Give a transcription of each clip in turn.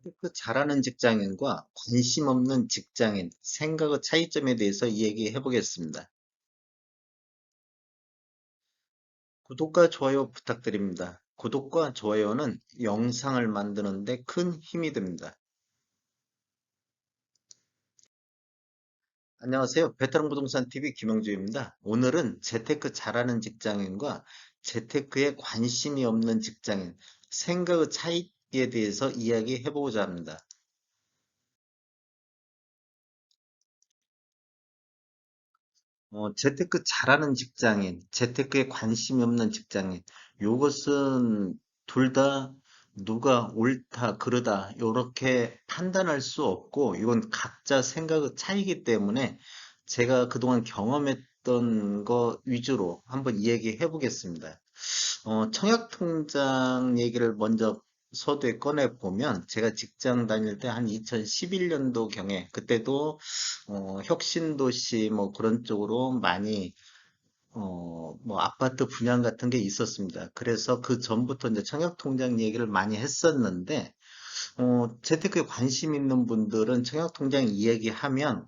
그 잘하는 직장인과 관심 없는 직장인, 생각의 차이점에 대해서 이야기해 보겠습니다. 구독과 좋아요 부탁드립니다. 구독과 좋아요는 영상을 만드는데 큰 힘이 됩니다. 안녕하세요. 베테랑 부동산 TV 김영주입니다. 오늘은 재테크 잘하는 직장인과 재테크에 관심이 없는 직장인, 생각의 차이에 대해서 이야기해 보고자 합니다. 재테크 잘하는 직장인, 재테크에 관심이 없는 직장인, 요것은 둘 다 누가 옳다, 그르다, 요렇게 판단할 수 없고, 이건 각자 생각의 차이기 때문에 제가 그동안 경험했던 거 위주로 한번 이야기해 보겠습니다. 청약통장 얘기를 먼저 서두에 꺼내 보면 제가 직장 다닐 때 한 2011년도 경에 그때도 혁신도시 뭐 그런 쪽으로 많이 뭐 아파트 분양 같은 게 있었습니다. 그래서 그 전부터 이제 청약통장 얘기를 많이 했었는데 재테크에 관심 있는 분들은 청약통장 이야기하면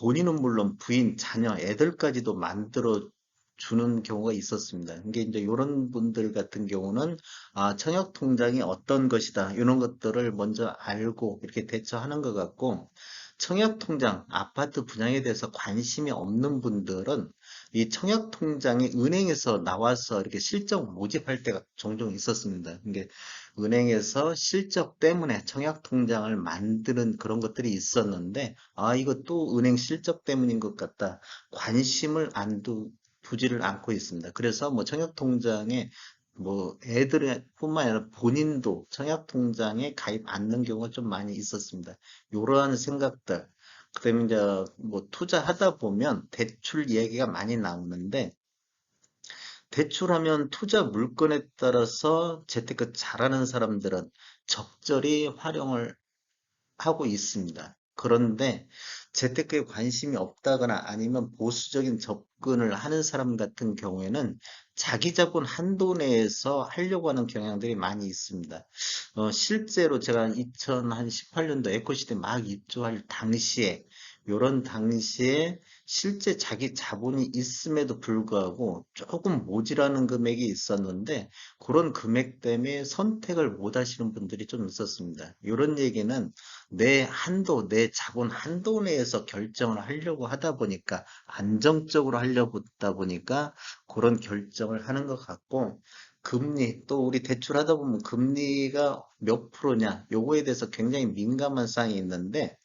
본인은 물론 부인, 자녀, 애들까지도 만들어 주는 경우가 있었습니다. 이게 이제 이런 분들 같은 경우는 청약통장이 어떤 것이다 이런 것들을 먼저 알고 이렇게 대처하는 것 같고 청약통장, 아파트 분양에 대해서 관심이 없는 분들은 이 청약통장이 은행에서 나와서 이렇게 실적 모집할 때가 종종 있었습니다. 이게 은행에서 실적 때문에 청약통장을 만드는 그런 것들이 있었는데, 이것도 은행 실적 때문인 것 같다. 관심을 두지를 않고 있습니다. 그래서 뭐 청약통장에 뭐 애들 뿐만 아니라 본인도 청약통장에 가입 않는 경우가 좀 많이 있었습니다. 이러한 생각들. 그다음에 이제 뭐 투자하다 보면 대출 얘기가 많이 나오는데 대출하면 투자 물건에 따라서 재테크 잘하는 사람들은 적절히 활용을 하고 있습니다. 그런데 재테크에 관심이 없다거나 아니면 보수적인 접근을 하는 사람 같은 경우에는 자기 자본 한도 내에서 하려고 하는 경향들이 많이 있습니다. 실제로 제가 2018년도 에코시대 막 입주할 당시에 요런 당시에 실제 자기 자본이 있음에도 불구하고 조금 모자라는 금액이 있었는데 그런 금액 때문에 선택을 못 하시는 분들이 좀 있었습니다. 이런 얘기는 내 한도, 내 자본 한도 내에서 결정을 하려고 하다 보니까 안정적으로 하려고 하다 보니까 그런 결정을 하는 것 같고 금리, 또 우리 대출하다 보면 금리가 몇 프로냐, 요거에 대해서 굉장히 민감한 사항이 있는데,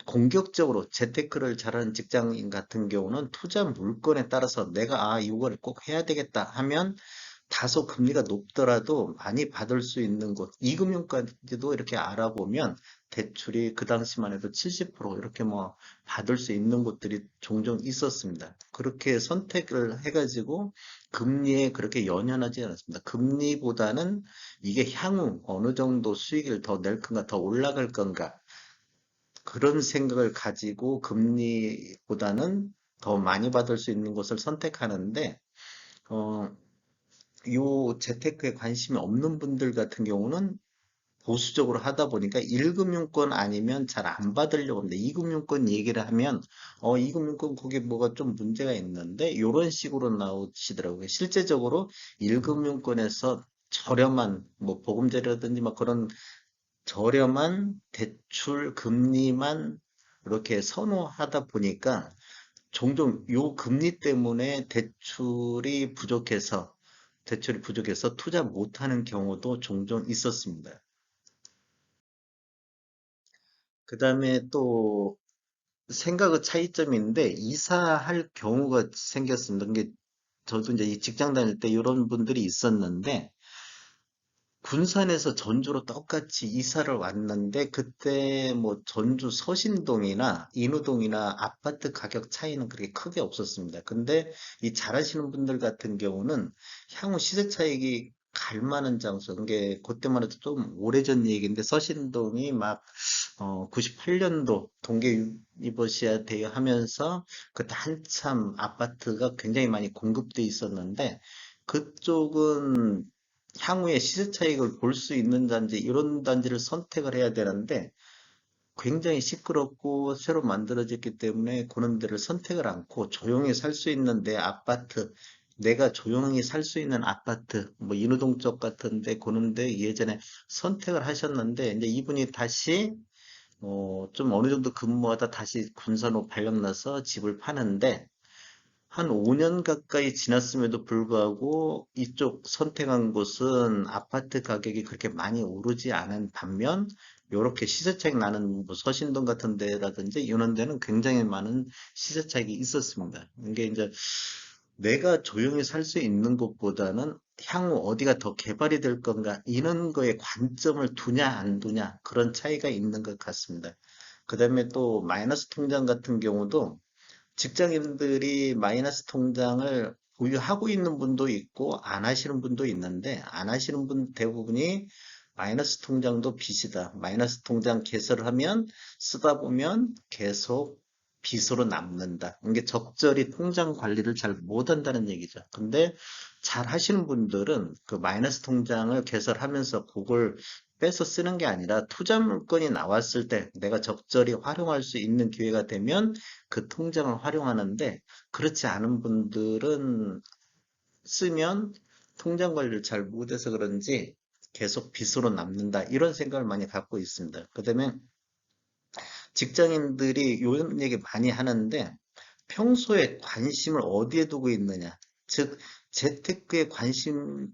공격적으로 재테크를 잘하는 직장인 같은 경우는 투자 물건에 따라서 내가 이거를 꼭 해야 되겠다 하면 다소 금리가 높더라도 많이 받을 수 있는 곳, 이금융까지도 이렇게 알아보면 대출이 그 당시만 해도 70% 이렇게 뭐 받을 수 있는 곳들이 종종 있었습니다. 그렇게 선택을 해가지고 금리에 그렇게 연연하지 않았습니다. 금리보다는 이게 향후 어느 정도 수익을 더 낼 건가, 더 올라갈 건가, 그런 생각을 가지고 금리보다는 더 많이 받을 수 있는 곳을 선택하는데, 어, 요 재테크에 관심이 없는 분들 같은 경우는 보수적으로 하다 보니까 1금융권 아니면 잘 안 받으려고 하는데 2금융권 얘기를 하면 2금융권 거기 뭐가 좀 문제가 있는데 이런 식으로 나오시더라고요. 실제적으로 1금융권에서 저렴한 뭐 보금자리라든지 막 그런 저렴한 대출 금리만 이렇게 선호하다 보니까 종종 요 금리 때문에 대출이 부족해서 투자 못하는 경우도 종종 있었습니다. 그 다음에 또 생각의 차이점인데 이사할 경우가 생겼습니다. 이게 저도 이제 이 직장 다닐 때 이런 분들이 있었는데 군산에서 전주로 똑같이 이사를 왔는데 그때 뭐 전주 서신동이나 인우동이나 아파트 가격 차이는 그렇게 크게 없었습니다. 근데 이 잘하시는 분들 같은 경우는 향후 시세 차익이 갈 만한 장소, 이게 그때만 해도 좀 오래전 얘기인데 서신동이 막 98년도 동계 유니버시아 대여 하면서 그때 한참 아파트가 굉장히 많이 공급돼 있었는데 그쪽은 향후에 시세 차익을 볼 수 있는 단지, 이런 단지를 선택을 해야 되는데, 굉장히 시끄럽고 새로 만들어졌기 때문에 그런 데를 선택을 않고 조용히 살 수 있는 내 아파트, 내가 조용히 살 수 있는 아파트, 뭐 인호동 쪽 같은데 그런 데 예전에 선택을 하셨는데, 이제 이분이 다시 좀 어느 정도 근무하다 다시 군산으로 발령나서 집을 파는데, 한 5년 가까이 지났음에도 불구하고 이쪽 선택한 곳은 아파트 가격이 그렇게 많이 오르지 않은 반면, 요렇게 시세 차익 나는 뭐 서신동 같은 데라든지 이런 데는 굉장히 많은 시세 차익이 있었습니다. 이게 이제 내가 조용히 살 수 있는 곳보다는 향후 어디가 더 개발이 될 건가 이런 거에 관점을 두냐 안 두냐, 그런 차이가 있는 것 같습니다. 그 다음에 또 마이너스 통장 같은 경우도 직장인들이 마이너스 통장을 보유하고 있는 분도 있고 안 하시는 분도 있는데, 안 하시는 분 대부분이 마이너스 통장도 빚이다, 마이너스 통장 개설을 하면 쓰다 보면 계속 빚으로 남는다, 이게 적절히 통장 관리를 잘 못한다는 얘기죠. 근데 잘 하시는 분들은 그 마이너스 통장을 개설하면서 그걸 빼서 쓰는 게 아니라, 투자 물건이 나왔을 때 내가 적절히 활용할 수 있는 기회가 되면 그 통장을 활용하는데, 그렇지 않은 분들은 쓰면 통장 관리를 잘 못해서 그런지 계속 빚으로 남는다, 이런 생각을 많이 갖고 있습니다. 그다음에 직장인들이 이런 얘기 많이 하는데, 평소에 관심을 어디에 두고 있느냐. 즉, 재테크에 관심을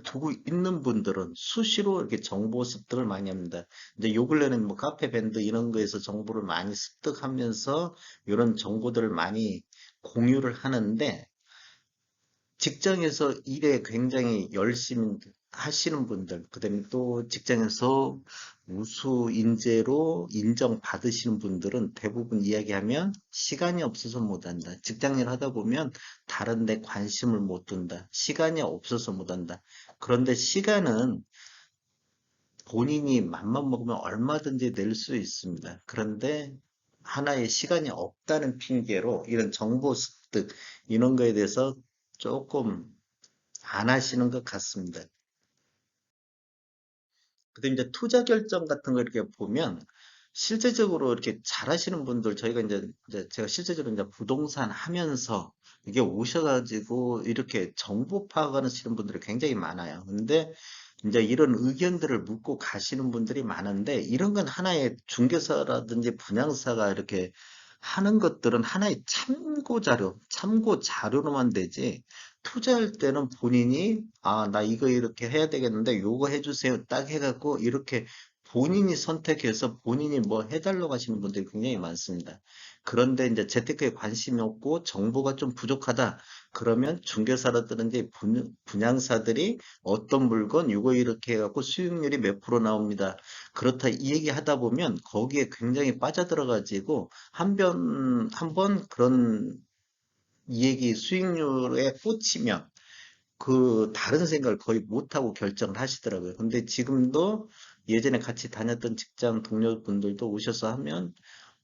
두고 있는 분들은 수시로 이렇게 정보 습득을 많이 합니다. 이제 요 근래는 뭐 카페 밴드 이런 거에서 정보를 많이 습득하면서 이런 정보들을 많이 공유를 하는데, 직장에서 일에 굉장히 열심히 하시는 분들, 그다음에 또 직장에서 우수 인재로 인정받으시는 분들은 대부분 이야기하면 시간이 없어서 못한다. 직장일 하다 보면 다른 데 관심을 못 둔다. 시간이 없어서 못한다. 그런데 시간은 본인이 맘만 먹으면 얼마든지 낼 수 있습니다. 그런데 하나의 시간이 없다는 핑계로 이런 정보 습득, 이런 거에 대해서 조금 안 하시는 것 같습니다. 근데 이제 투자 결정 같은 거 이렇게 보면 실제적으로 이렇게 잘 하시는 분들, 저희가 이제 제가 실제적으로 이제 부동산 하면서 이게 오셔가지고 이렇게 정보 파악하시는 분들이 굉장히 많아요. 근데 이제 이런 의견들을 묻고 가시는 분들이 많은데, 이런 건 하나의 중개사라든지 분양사가 이렇게 하는 것들은 하나의 참고 자료로만 되지, 투자할 때는 본인이 나 이거 이렇게 해야 되겠는데 요거 해주세요 딱 해갖고 이렇게 본인이 선택해서 본인이 뭐 해달라고 하시는 분들이 굉장히 많습니다. 그런데 이제 재테크에 관심이 없고 정보가 좀 부족하다 그러면, 중개사라든지 분양사들이 어떤 물건 요거 이렇게 해갖고 수익률이 몇 프로 나옵니다, 그렇다 이 얘기 하다 보면 거기에 굉장히 빠져들어가지고 한 번 그런 이 얘기 수익률에 꽂히면 그 다른 생각을 거의 못하고 결정을 하시더라고요. 근데 지금도 예전에 같이 다녔던 직장 동료분들도 오셔서 하면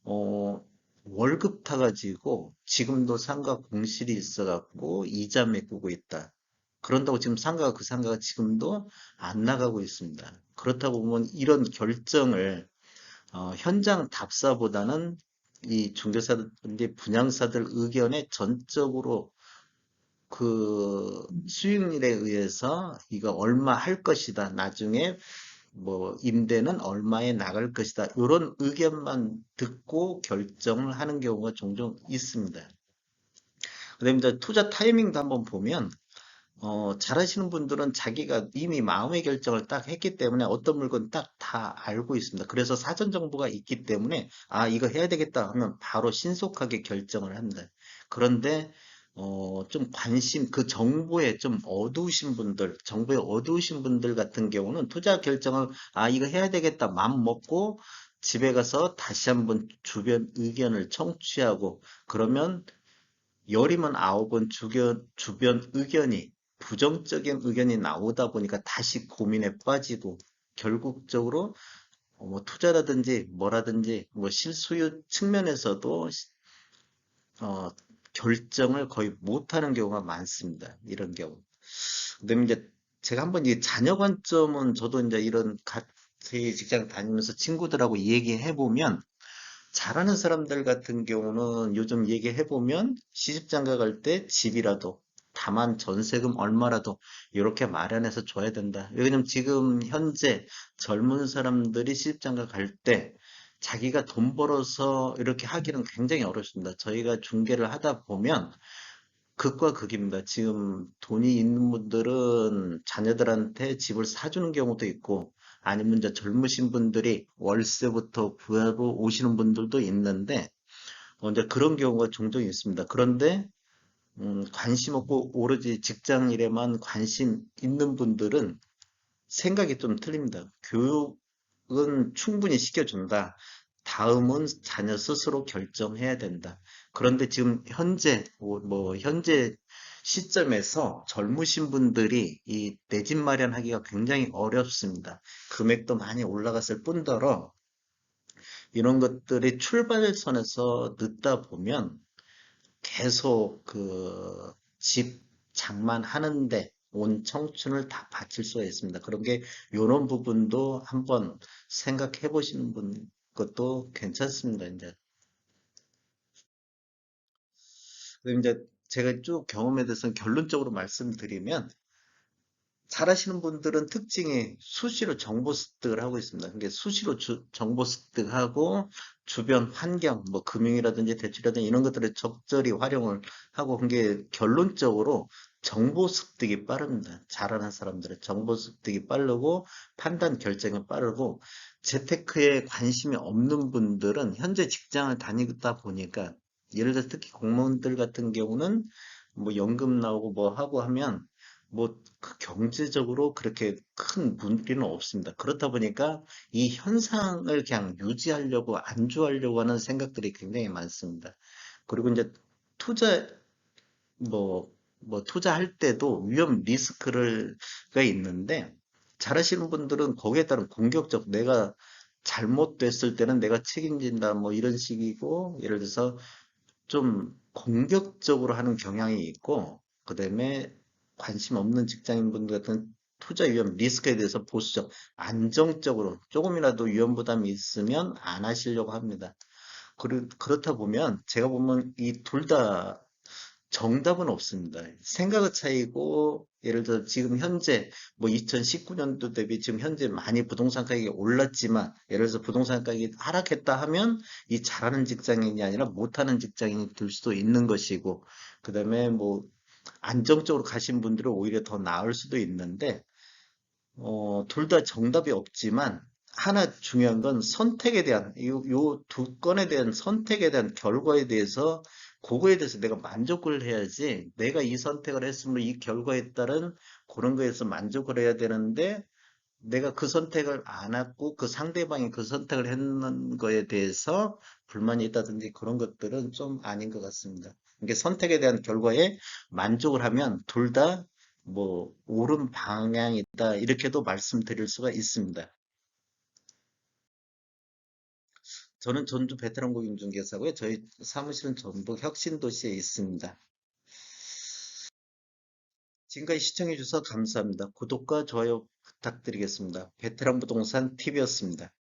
어, 월급 타가지고 지금도 상가 공실이 있어갖고 이자 메꾸고 있다. 그런다고 지금 그 상가가 지금도 안 나가고 있습니다. 그렇다고 보면 이런 결정을 현장 답사보다는 이 중개사들, 분양사들 의견에 전적으로 그 수익률에 의해서 이거 얼마 할 것이다, 나중에 뭐 임대는 얼마에 나갈 것이다, 이런 의견만 듣고 결정을 하는 경우가 종종 있습니다. 그다음에 이제 투자 타이밍도 한번 보면 잘하시는 분들은 자기가 이미 마음의 결정을 딱 했기 때문에 어떤 물건 딱 다 알고 있습니다. 그래서 사전 정보가 있기 때문에 이거 해야 되겠다 하면 바로 신속하게 결정을 합니다. 그런데 좀 그 정보에 어두우신 분들 같은 경우는 투자 결정을 이거 해야 되겠다 마음 먹고 집에 가서 다시 한번 주변 의견을 청취하고, 그러면 열이면 아홉은 주변 의견이 부정적인 의견이 나오다 보니까 다시 고민에 빠지고, 결국적으로 뭐 투자라든지 뭐라든지 뭐 실수요 측면에서도 어, 결정을 거의 못하는 경우가 많습니다. 이런 경우. 그다음에 이제 제가 한번 이 자녀 관점은 저도 이제 이런 같이 직장 다니면서 친구들하고 얘기해 보면 잘하는 사람들 같은 경우는 요즘 얘기해 보면 시집장가 갈 때 집이라도 다만 전세금 얼마라도 이렇게 마련해서 줘야 된다. 왜냐면 지금 현재 젊은 사람들이 시집장가 갈 때 자기가 돈 벌어서 이렇게 하기는 굉장히 어렵습니다. 저희가 중개를 하다 보면 극과 극입니다. 지금 돈이 있는 분들은 자녀들한테 집을 사주는 경우도 있고, 아니면 이제 젊으신 분들이 월세부터 구하고 오시는 분들도 있는데, 이제 그런 경우가 종종 있습니다. 그런데, 관심 없고 오로지 직장 일에만 관심 있는 분들은 생각이 좀 틀립니다. 교육은 충분히 시켜준다. 다음은 자녀 스스로 결정해야 된다. 그런데 지금 현재 현재 시점에서 젊으신 분들이 이 내 집 마련하기가 굉장히 어렵습니다. 금액도 많이 올라갔을 뿐더러 이런 것들이 출발선에서 늦다 보면 계속 그 집 장만하는데 온 청춘을 다 바칠 수가 있습니다. 그런 게 이런 부분도 한번 생각해 보시는 분 것도 괜찮습니다. 이제 제가 쭉 경험에 대해서 결론적으로 말씀드리면 잘하시는 분들은 특징이 수시로 정보 습득을 하고 있습니다. 그게 수시로 정보 습득하고 주변 환경, 뭐 금융이라든지 대출이라든지 이런 것들을 적절히 활용을 하고 그게 결론적으로 정보 습득이 빠릅니다. 잘하는 사람들은 정보 습득이 빠르고 판단 결정이 빠르고 재테크에 관심이 없는 분들은 현재 직장을 다니다 보니까 예를 들어 특히 공무원들 같은 경우는 뭐 연금 나오고 뭐 하고 하면 그 경제적으로 그렇게 큰 문제는 없습니다. 그렇다 보니까 이 현상을 그냥 유지하려고 안주하려고 하는 생각들이 굉장히 많습니다. 그리고 이제 투자 투자할 때도 위험 리스크가 있는데 잘하시는 분들은 거기에 따른 공격적 내가 잘못됐을 때는 내가 책임진다 뭐 이런 식이고 예를 들어서 좀 공격적으로 하는 경향이 있고, 그다음에 관심 없는 직장인분들 같은 투자 위험 리스크에 대해서 보수적, 안정적으로 조금이라도 위험 부담이 있으면 안 하시려고 합니다. 그렇다 보면 제가 보면 이 둘 다 정답은 없습니다. 생각의 차이고, 예를 들어 지금 현재 뭐 2019년도 대비 지금 현재 많이 부동산 가격이 올랐지만, 예를 들어서 부동산 가격이 하락했다 하면 이 잘하는 직장인이 아니라 못하는 직장인이 될 수도 있는 것이고, 그 다음에 뭐 안정적으로 가신 분들은 오히려 더 나을 수도 있는데, 둘 다 정답이 없지만, 하나 중요한 건 선택에 대한, 요 두 건에 대한 선택에 대한 결과에 대해서, 그거에 대해서 내가 만족을 해야지, 내가 이 선택을 했으면 이 결과에 따른 그런 거에서 만족을 해야 되는데, 내가 그 선택을 안 하고 그 상대방이 그 선택을 했는 거에 대해서 불만이 있다든지 그런 것들은 좀 아닌 것 같습니다. 이게 선택에 대한 결과에 만족을 하면 둘 다 뭐 옳은 방향이다 이렇게도 말씀드릴 수가 있습니다. 저는 전주 베테랑 고객중개사고요. 저희 사무실은 전북 혁신도시에 있습니다. 지금까지 시청해 주셔서 감사합니다. 구독과 좋아요 부탁드리겠습니다. 베테랑 부동산 TV였습니다.